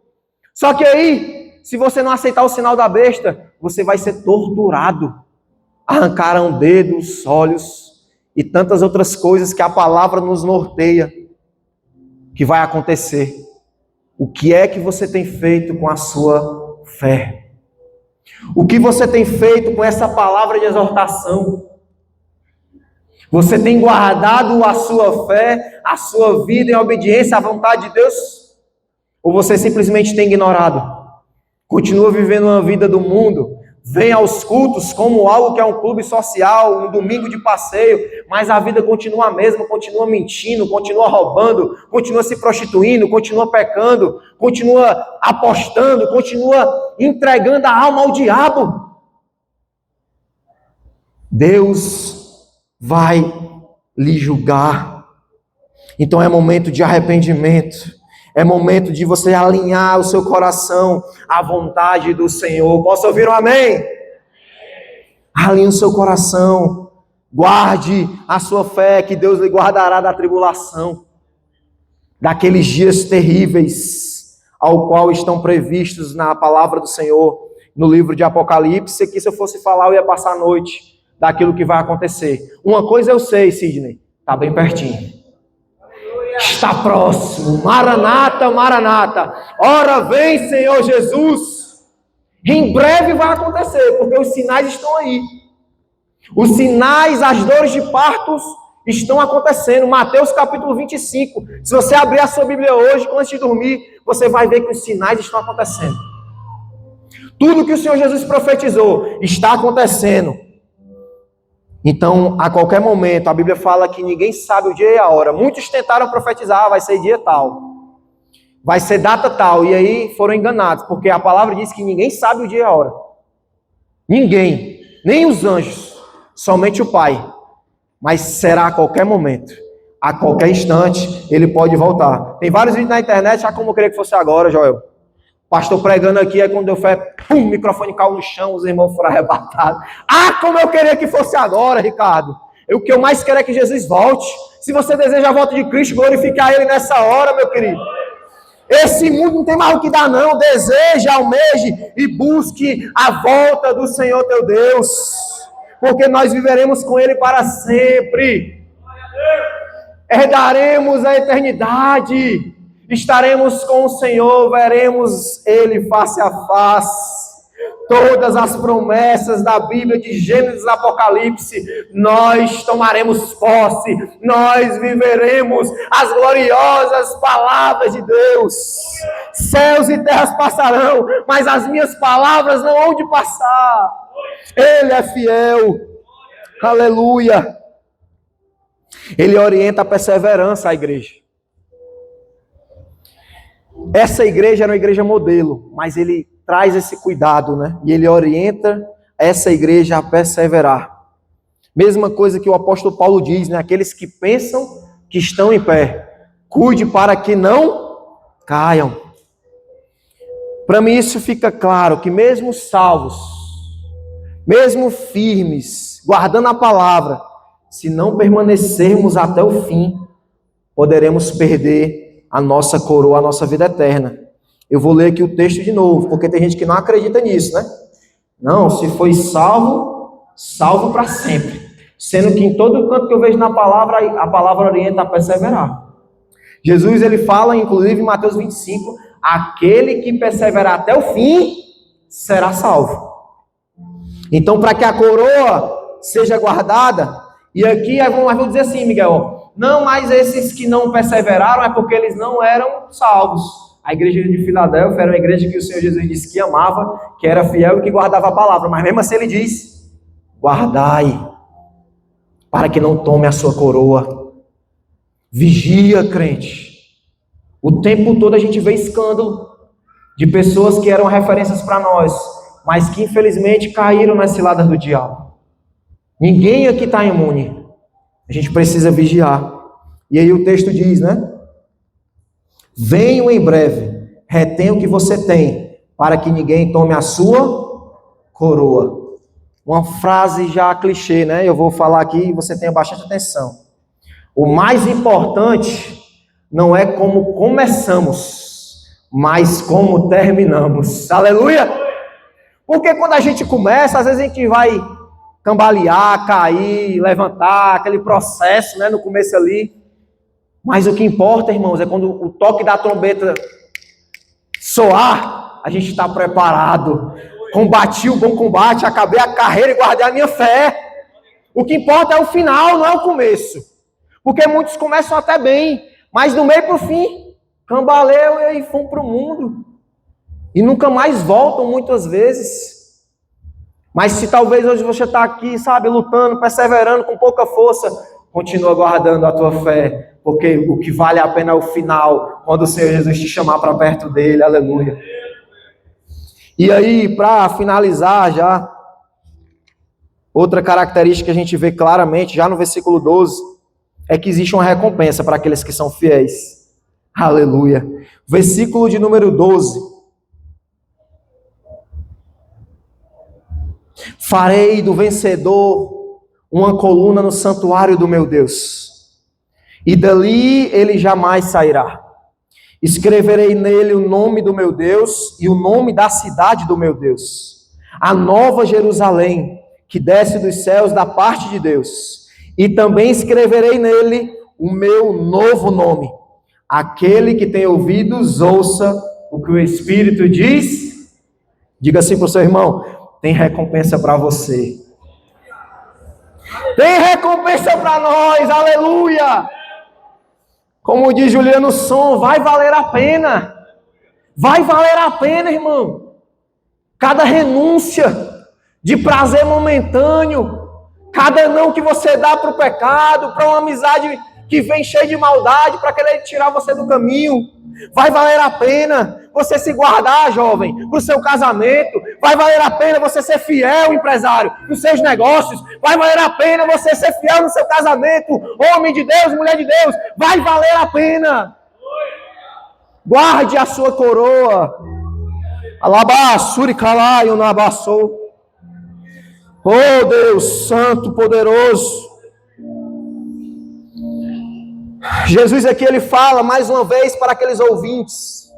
Só que aí, se você não aceitar o sinal da besta, você vai ser torturado. Arrancarão dedos, olhos e tantas outras coisas que a palavra nos norteia, que vai acontecer. O que é que você tem feito com a sua fé? O que você tem feito com essa palavra de exortação? Você tem guardado a sua fé, a sua vida em obediência à vontade de Deus? Ou você simplesmente tem ignorado? Continua vivendo uma vida do mundo, vem aos cultos como algo que é um clube social, um domingo de passeio, mas a vida continua a mesma, continua mentindo, continua roubando, continua se prostituindo, continua pecando, continua apostando, continua entregando a alma ao diabo. Deus vai lhe julgar. Então é momento de arrependimento. É momento de você alinhar o seu coração à vontade do Senhor. Posso ouvir um amém? Alinhe o seu coração. Guarde a sua fé, que Deus lhe guardará da tribulação, daqueles dias terríveis, ao qual estão previstos na palavra do Senhor, no livro de Apocalipse. Que se eu fosse falar, eu ia passar a noite daquilo que vai acontecer. Uma coisa eu sei, Sidney, está bem pertinho. Está próximo. Maranata, Maranata. Ora vem, Senhor Jesus. Em breve vai acontecer, porque os sinais estão aí. Os sinais, as dores de partos estão acontecendo. Mateus capítulo 25. Se você abrir a sua Bíblia hoje, antes de dormir, você vai ver que os sinais estão acontecendo. Tudo que o Senhor Jesus profetizou está acontecendo. Então, a qualquer momento, a Bíblia fala que ninguém sabe o dia e a hora. Muitos tentaram profetizar, vai ser dia tal, vai ser data tal, e aí foram enganados, porque a palavra diz que ninguém sabe o dia e a hora. Ninguém, nem os anjos, somente o Pai. Mas será a qualquer momento, a qualquer instante, ele pode voltar. Tem vários vídeos na internet, já como eu queria que fosse agora, Joel. Pastor pregando aqui, aí quando deu fé, pum, o microfone caiu no chão, os irmãos foram arrebatados. Ah, como eu queria que fosse agora, Ricardo. O que eu mais quero é que Jesus volte. Se você deseja a volta de Cristo, glorificar Ele nessa hora, meu querido. Esse mundo não tem mais o que dar, não. Deseje, almeje e busque a volta do Senhor teu Deus. Porque nós viveremos com Ele para sempre. Herdaremos a eternidade. Estaremos com o Senhor, veremos Ele face a face. Todas as promessas da Bíblia, de Gênesis a Apocalipse, nós tomaremos posse, nós viveremos as gloriosas palavras de Deus. Céus e terras passarão, mas as minhas palavras não hão de passar. Ele é fiel. Aleluia. Ele orienta a perseverança à igreja. Essa igreja era uma igreja modelo, mas ele traz esse cuidado, né? E ele orienta essa igreja a perseverar. Mesma coisa que o apóstolo Paulo diz, né? Aqueles que pensam que estão em pé, cuide para que não caiam. Para mim isso fica claro, que mesmo salvos, mesmo firmes, guardando a palavra, se não permanecermos até o fim, poderemos perder a nossa coroa, a nossa vida eterna. Eu vou ler aqui o texto de novo, porque tem gente que não acredita nisso, né? Não, se foi salvo, salvo para sempre. Sendo que em todo canto que eu vejo na palavra, a palavra orienta a perseverar. Jesus, ele fala, inclusive em Mateus 25, aquele que perseverar até o fim, será salvo. Então, para que a coroa seja guardada, e aqui, vamos dizer assim, Miguel, não, mas esses que não perseveraram é porque eles não eram salvos. A igreja de Filadélfia era uma igreja que o Senhor Jesus disse que amava, que era fiel e que guardava a palavra. Mas mesmo assim ele diz, guardai, para que não tome a sua coroa. Vigia, crente. O tempo todo a gente vê escândalo de pessoas que eram referências para nós, mas que infelizmente caíram nas ciladas do diabo. Ninguém aqui está imune. A gente precisa vigiar. E aí o texto diz, né? Venham em breve, retenham o que você tem, para que ninguém tome a sua coroa. Uma frase já clichê, né? Eu vou falar aqui e você tenha bastante atenção. O mais importante não é como começamos, mas como terminamos. Aleluia! Porque quando a gente começa, às vezes a gente vai cambalear, cair, levantar, aquele processo, né, no começo ali. Mas o que importa, irmãos, é quando o toque da trombeta soar, a gente está preparado Combati o bom combate, acabei a carreira e guardei a minha fé. O que importa é o final, não é o começo. Porque muitos começam até bem, mas do meio para o fim, cambaleiam e aí vão para o mundo. E nunca mais voltam muitas vezes. Mas se talvez hoje você está aqui, sabe, lutando, perseverando com pouca força, continua guardando a tua fé. Porque o que vale a pena é o final, quando o Senhor Jesus te chamar para perto dele, aleluia. E aí, para finalizar já, outra característica que a gente vê claramente, já no versículo 12, é que existe uma recompensa para aqueles que são fiéis. Aleluia. Versículo de número 12. Farei do vencedor uma coluna no santuário do meu Deus, e dali ele jamais sairá. Escreverei nele o nome do meu Deus e o nome da cidade do meu Deus, a nova Jerusalém, que desce dos céus da parte de Deus. E também escreverei nele o meu novo nome. Aquele que tem ouvidos, ouça o que o Espírito diz. Diga assim para o seu irmão: tem recompensa para você. Tem recompensa para nós, aleluia! Como diz Juliano Som, vai valer a pena. Vai valer a pena, irmão. Cada renúncia de prazer momentâneo, cada não que você dá para o pecado, para uma amizade que vem cheia de maldade, para querer tirar você do caminho, vai valer a pena você se guardar, jovem, para o seu casamento, vai valer a pena você ser fiel, empresário, nos seus negócios, vai valer a pena você ser fiel no seu casamento, homem de Deus, mulher de Deus, vai valer a pena. Guarde a sua coroa. Alabassuri calaio na abassou. Oh Deus Santo, poderoso. Jesus aqui ele fala mais uma vez para aqueles ouvintes,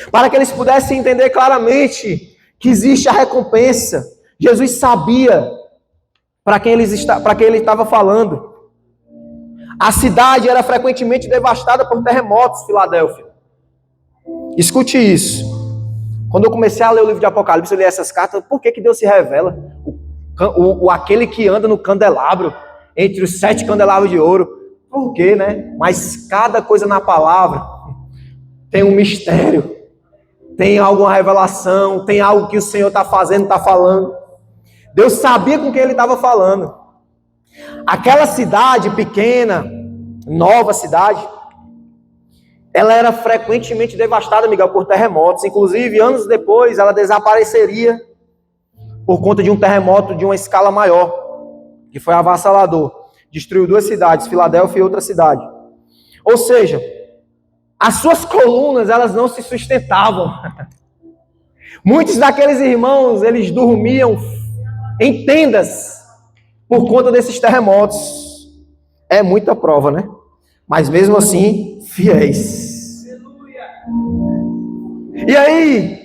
para que eles pudessem entender claramente que existe a recompensa. Jesus sabia para quem ele estava falando. A cidade era frequentemente devastada por terremotos, Filadélfia. Escute isso. Quando eu comecei a ler o livro de Apocalipse, eu li essas cartas, por que Deus se revela? Aquele que anda no candelabro, entre os 7 candelabros de ouro. Por quê, né? Mas cada coisa na palavra tem um mistério, tem alguma revelação, tem algo que o Senhor está fazendo, está falando. Deus sabia com quem ele estava falando. Aquela cidade pequena, nova cidade, ela era frequentemente devastada, Miguel, por terremotos. Inclusive, anos depois, ela desapareceria por conta de um terremoto de uma escala maior, que foi avassalador. Destruiu 2 cidades, Filadélfia e outra cidade. Ou seja, as suas colunas, elas não se sustentavam. Muitos daqueles irmãos, eles dormiam em tendas por conta desses terremotos. É muita prova, né? Mas mesmo assim, fiéis. E aí,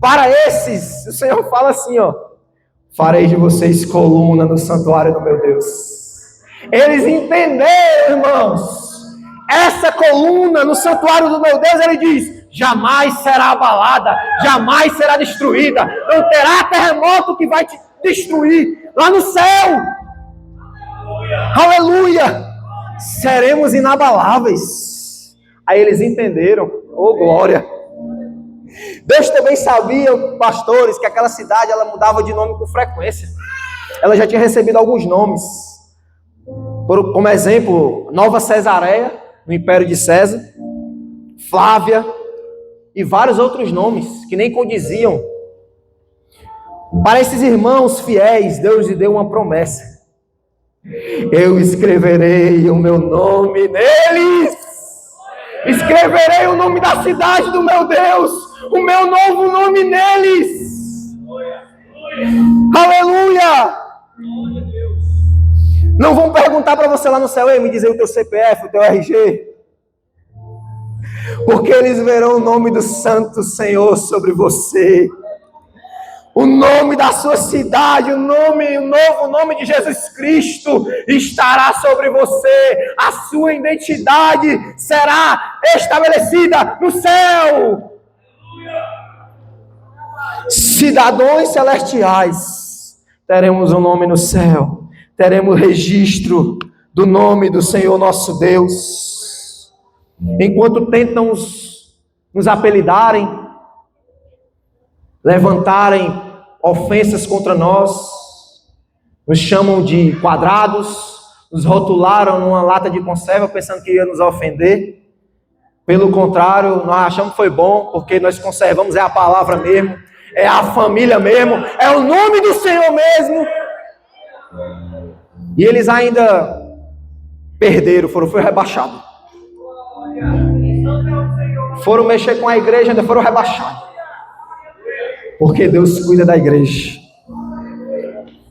para esses, o Senhor fala assim, ó: farei de vocês coluna no santuário do meu Deus. Eles entenderam, irmãos, essa coluna no santuário do meu Deus, ele diz, jamais será abalada, jamais será destruída, não terá terremoto que vai te destruir, lá no céu, aleluia, seremos inabaláveis. Aí eles entenderam, oh glória. Deus também sabia, pastores, que aquela cidade ela mudava de nome com frequência, ela já tinha recebido alguns nomes. Como exemplo, Nova Cesareia, no Império de César, Flávia e vários outros nomes que nem condiziam. Para esses irmãos fiéis, Deus lhe deu uma promessa: eu escreverei o meu nome neles, escreverei o nome da cidade do meu Deus, o meu novo nome neles. Aleluia! Não vão perguntar para você lá no céu, me dizer o teu CPF, o teu RG. Porque eles verão o nome do Santo Senhor sobre você. O nome da sua cidade, o novo nome de Jesus Cristo estará sobre você. A sua identidade será estabelecida no céu. cidadãos celestiais, teremos um nome no céu, teremos registro do nome do Senhor nosso Deus. Enquanto tentam nos apelidarem, levantarem ofensas contra nós, nos chamam de quadrados, nos rotularam numa lata de conserva pensando que ia nos ofender. Pelo contrário, nós achamos que foi bom, porque nós conservamos, é a palavra mesmo, é a família mesmo, é o nome do Senhor mesmo. E eles ainda perderam, foram rebaixados. Foram mexer com a igreja, ainda foram rebaixados. Porque Deus cuida da igreja.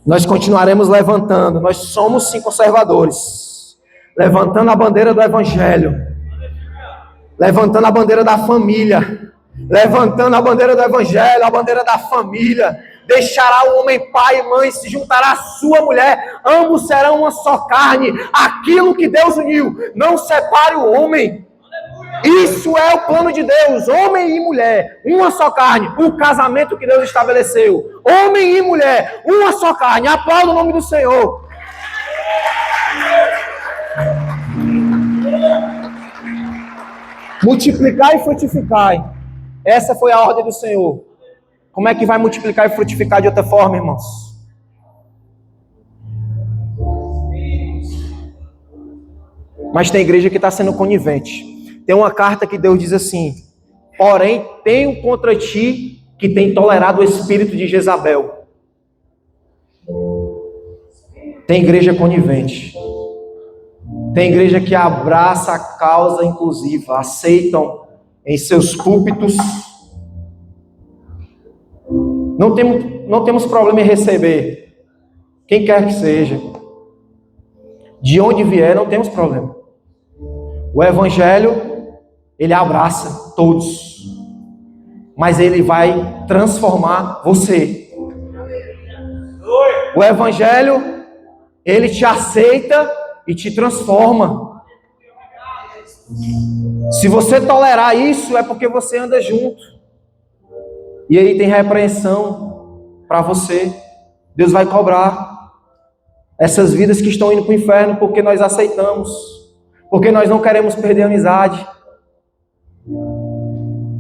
Nós continuaremos levantando, nós somos sim conservadores, levantando a bandeira do evangelho, levantando a bandeira da família, levantando a bandeira do evangelho, a bandeira da família. Deixará o homem pai e mãe, se juntará a sua mulher, ambos serão uma só carne. Aquilo que Deus uniu, não separe o homem. Isso é o plano de Deus, homem e mulher, uma só carne, o casamento que Deus estabeleceu. Homem e mulher, uma só carne. Aplauda o nome do Senhor. Multiplicar e frutificar. Essa foi a ordem do Senhor. Como é que vai multiplicar e frutificar de outra forma, irmãos? Mas tem igreja que está sendo conivente. Tem uma carta que Deus diz assim: porém, tenho contra ti que tem tolerado o espírito de Jezabel. Tem igreja conivente. Tem igreja que abraça a causa inclusiva, aceitam em seus púlpitos. Não temos problema em receber quem quer que seja. De onde vier, não temos problema. O evangelho, ele abraça todos, mas ele vai transformar você. O evangelho, ele te aceita e te transforma. Se você tolerar isso, é porque você anda junto. E aí tem repreensão para você. Deus vai cobrar essas vidas que estão indo para o inferno porque nós aceitamos, porque nós não queremos perder a amizade.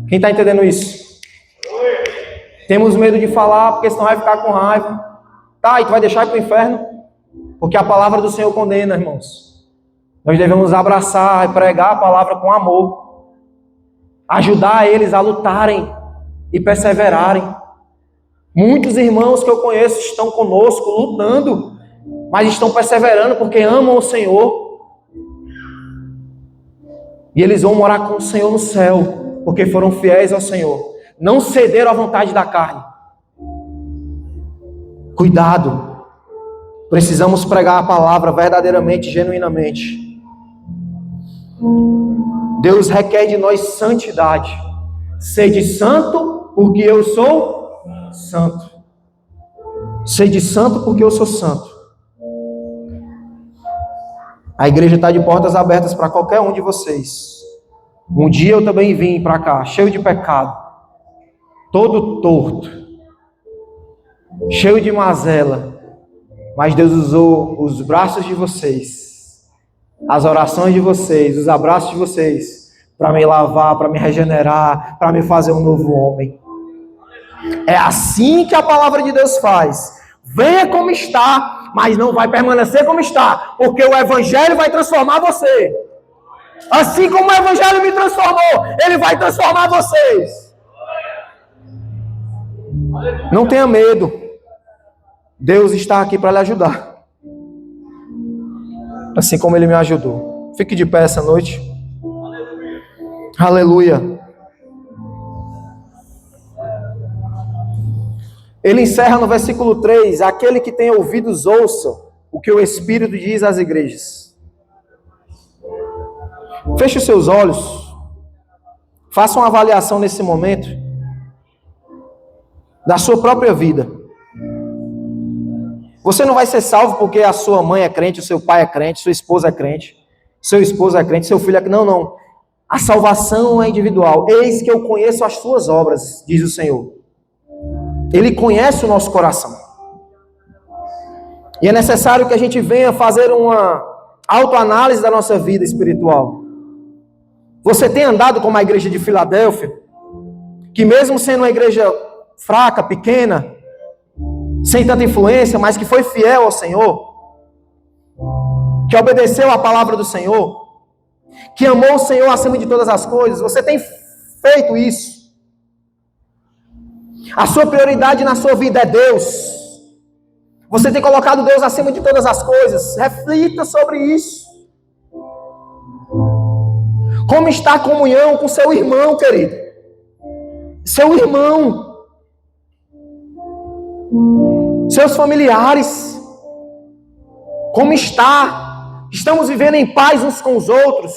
Quem está entendendo isso? Temos medo de falar, porque senão vai ficar com raiva. Tá, e tu vai deixar ir para o inferno? Porque a palavra do Senhor condena, irmãos. Nós devemos abraçar e pregar a palavra com amor. Ajudar eles a lutarem e perseverarem. Muitos irmãos que eu conheço estão conosco, lutando, mas estão perseverando porque amam o Senhor. E eles vão morar com o Senhor no céu, porque foram fiéis ao Senhor. Não cederam à vontade da carne. Cuidado. Precisamos pregar a palavra verdadeiramente, genuinamente. Deus requer de nós santidade. Sede santo, porque eu sou santo. Sede santo, porque eu sou santo. A igreja está de portas abertas para qualquer um de vocês. Um dia eu também vim para cá, cheio de pecado, todo torto, cheio de mazela, mas Deus usou os braços de vocês, as orações de vocês, os abraços de vocês, para me lavar, para me regenerar, para me fazer um novo homem. É assim que a palavra de Deus faz. Venha como está, mas não vai permanecer como está, porque o evangelho vai transformar você. Assim como o evangelho me transformou, ele vai transformar vocês. Não tenha medo. Deus está aqui para lhe ajudar. Assim como ele me ajudou. Fique de pé essa noite. Aleluia. Ele encerra no versículo 3, aquele que tem ouvidos ouça o que o Espírito diz às igrejas. Feche os seus olhos, faça uma avaliação nesse momento, da sua própria vida. Você não vai ser salvo porque a sua mãe é crente, o seu pai é crente, sua esposa é crente, seu esposo é crente, seu filho é crente. Não, não. A salvação é individual. Eis que eu conheço as tuas obras, diz o Senhor. Ele conhece o nosso coração. E é necessário que a gente venha fazer uma autoanálise da nossa vida espiritual. Você tem andado como a igreja de Filadélfia, que mesmo sendo uma igreja fraca, pequena, sem tanta influência, mas que foi fiel ao Senhor, que obedeceu à palavra do Senhor, que amou o Senhor acima de todas as coisas? Você tem feito isso? A sua prioridade na sua vida é Deus? Você tem colocado Deus acima de todas as coisas? Reflita sobre isso. Como está a comunhão com seu irmão, querido? Seu irmão. Seus familiares. Como está? Estamos vivendo em paz uns com os outros?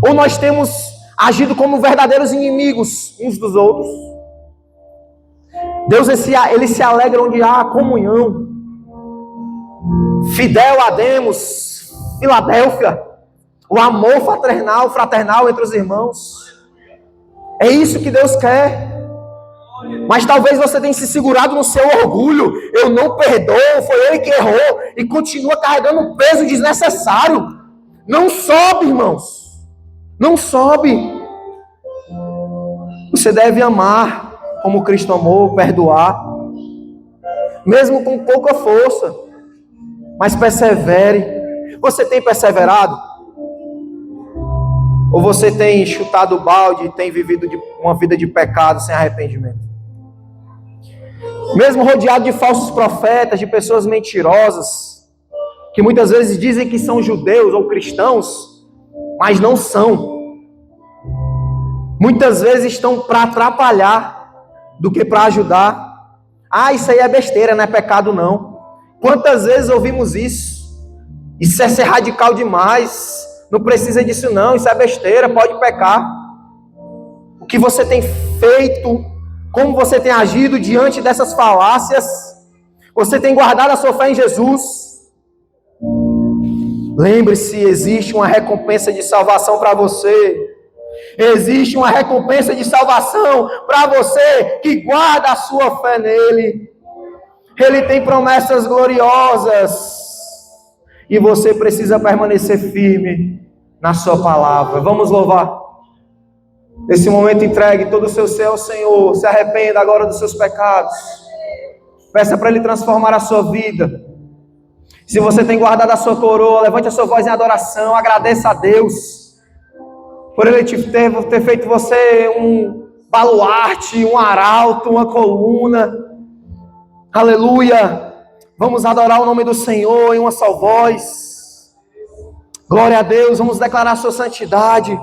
Ou nós temos agido como verdadeiros inimigos uns dos outros? Deus, ele se alegra onde há comunhão. Fidel a Demos, Filadélfia, o amor fraternal entre os irmãos. É isso que Deus quer. Mas talvez você tenha se segurado no seu orgulho. Eu não perdoo, foi ele que errou. E continua carregando um peso desnecessário. Não sobe, irmãos. Não sobe. Você deve amar como Cristo amou, perdoar, mesmo com pouca força, mas persevere. Você tem perseverado? Ou você tem chutado o balde e tem vivido uma vida de pecado sem arrependimento? Mesmo rodeado de falsos profetas, de pessoas mentirosas, que muitas vezes dizem que são judeus ou cristãos, mas não são. Muitas vezes estão para atrapalhar do que para ajudar. Ah, isso aí é besteira, não é pecado não. Quantas vezes ouvimos isso? Isso é ser radical demais. Não precisa disso não, isso é besteira, pode pecar. O que você tem feito, como você tem agido diante dessas falácias? Você tem guardado a sua fé em Jesus? Lembre-se, existe uma recompensa de salvação para você. Existe uma recompensa de salvação para você que guarda a sua fé nele. Ele tem promessas gloriosas. E você precisa permanecer firme na sua palavra. Vamos louvar. Nesse momento entregue todo o seu ser ao Senhor. Se arrependa agora dos seus pecados. Peça para Ele transformar a sua vida. Se você tem guardado a sua coroa, levante a sua voz em adoração. Agradeça a Deus por Ele ter feito você um baluarte, um arauto, uma coluna. Aleluia. Vamos adorar o nome do Senhor em uma só voz. Glória a Deus. Vamos declarar a sua santidade.